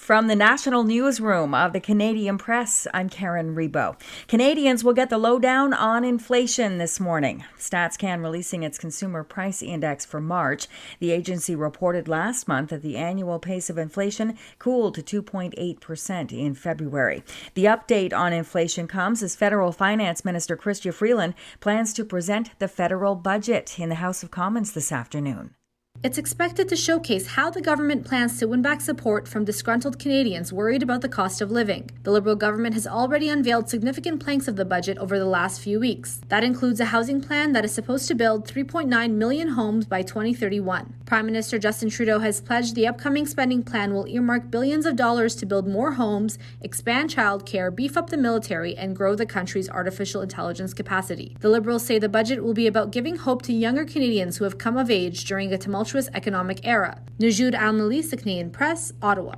From the national newsroom of the Canadian Press, I'm Karen Rebo. Canadians will get the lowdown on inflation this morning. StatsCan releasing its Consumer Price Index for March. The agency reported last month that the annual pace of inflation cooled to 2.8% in February. The update on inflation comes as Federal Finance Minister Chrystia Freeland plans to present the federal budget in the House of Commons this afternoon. It's expected to showcase how the government plans to win back support from disgruntled Canadians worried about the cost of living. The Liberal government has already unveiled significant planks of the budget over the last few weeks. That includes a housing plan that is supposed to build 3.9 million homes by 2031. Prime Minister Justin Trudeau has pledged the upcoming spending plan will earmark billions of dollars to build more homes, expand childcare, beef up the military, and grow the country's artificial intelligence capacity. The Liberals say the budget will be about giving hope to younger Canadians who have come of age during a tumultuous economic era. Najud Al-Malisi, the Canadian Press, Ottawa.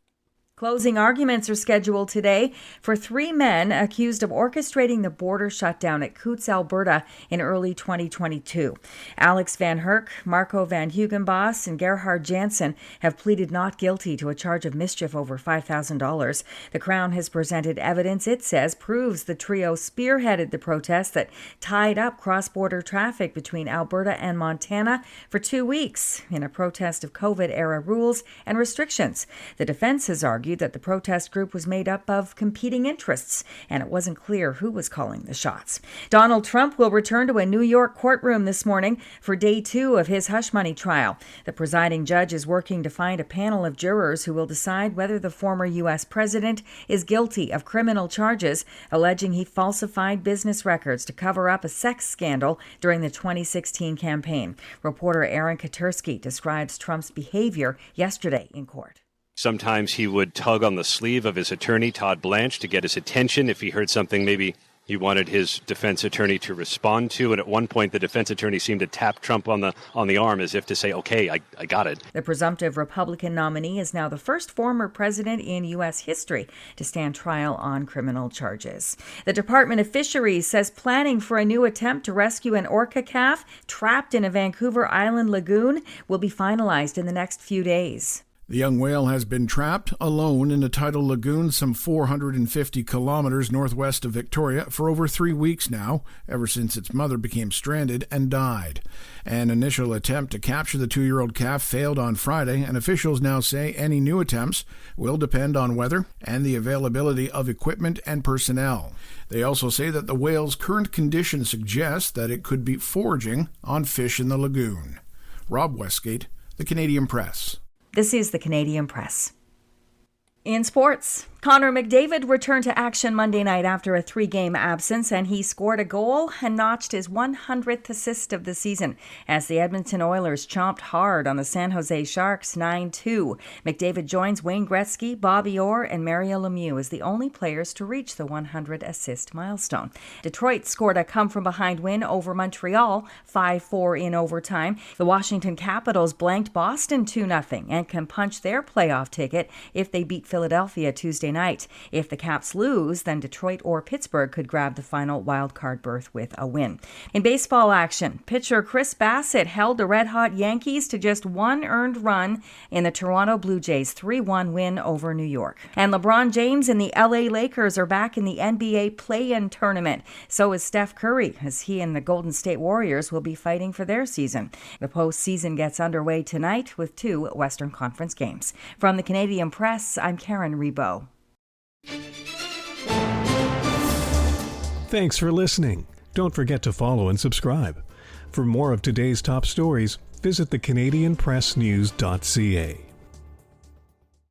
Closing arguments are scheduled today for three men accused of orchestrating the border shutdown at Coutts, Alberta in early 2022. Alex Van Herk, Marco Van Hugenbos, and Gerhard Janssen have pleaded not guilty to a charge of mischief over $5,000. The Crown has presented evidence it says proves the trio spearheaded the protest that tied up cross-border traffic between Alberta and Montana for 2 weeks in a protest of COVID-era rules and restrictions. The defense has argued that the protest group was made up of competing interests, and it wasn't clear who was calling the shots. Donald Trump will return to a New York courtroom this morning for day 2 of his hush money trial. The presiding judge is working to find a panel of jurors who will decide whether the former U.S. president is guilty of criminal charges alleging he falsified business records to cover up a sex scandal during the 2016 campaign. Reporter Aaron Katersky describes Trump's behavior yesterday in court. Sometimes he would tug on the sleeve of his attorney, Todd Blanche, to get his attention if he heard something maybe he wanted his defense attorney to respond to. And at one point, the defense attorney seemed to tap Trump on the arm as if to say, okay, I got it. The presumptive Republican nominee is now the first former president in U.S. history to stand trial on criminal charges. The Department of Fisheries says planning for a new attempt to rescue an orca calf trapped in a Vancouver Island lagoon will be finalized in the next few days. The young whale has been trapped alone in a tidal lagoon some 450 kilometers northwest of Victoria for over 3 weeks now, ever since its mother became stranded and died. An initial attempt to capture the 2-year-old calf failed on Friday, and officials now say any new attempts will depend on weather and the availability of equipment and personnel. They also say that the whale's current condition suggests that it could be foraging on fish in the lagoon. Rob Westgate, The Canadian Press. This is the Canadian Press. In sports, Connor McDavid returned to action Monday night after a 3-game absence, and he scored a goal and notched his 100th assist of the season as the Edmonton Oilers chomped hard on the San Jose Sharks 9-2. McDavid joins Wayne Gretzky, Bobby Orr, and Mario Lemieux as the only players to reach the 100-assist milestone. Detroit scored a come-from-behind win over Montreal 5-4 in overtime. The Washington Capitals blanked Boston 2-0 and can punch their playoff ticket if they beat Philadelphia Tuesday night. If the Caps lose, then Detroit or Pittsburgh could grab the final wildcard berth with a win. In baseball action, pitcher Chris Bassett held the red-hot Yankees to just one earned run in the Toronto Blue Jays' 3-1 win over New York. And LeBron James and the LA Lakers are back in the NBA play-in tournament. So is Steph Curry, as he and the Golden State Warriors will be fighting for their season. The postseason gets underway tonight with 2 Western Conference games. From the Canadian Press, I'm Karen Rebo. Thanks for listening. Don't forget to follow and subscribe. For more of today's top stories, visit thecanadianpressnews.ca.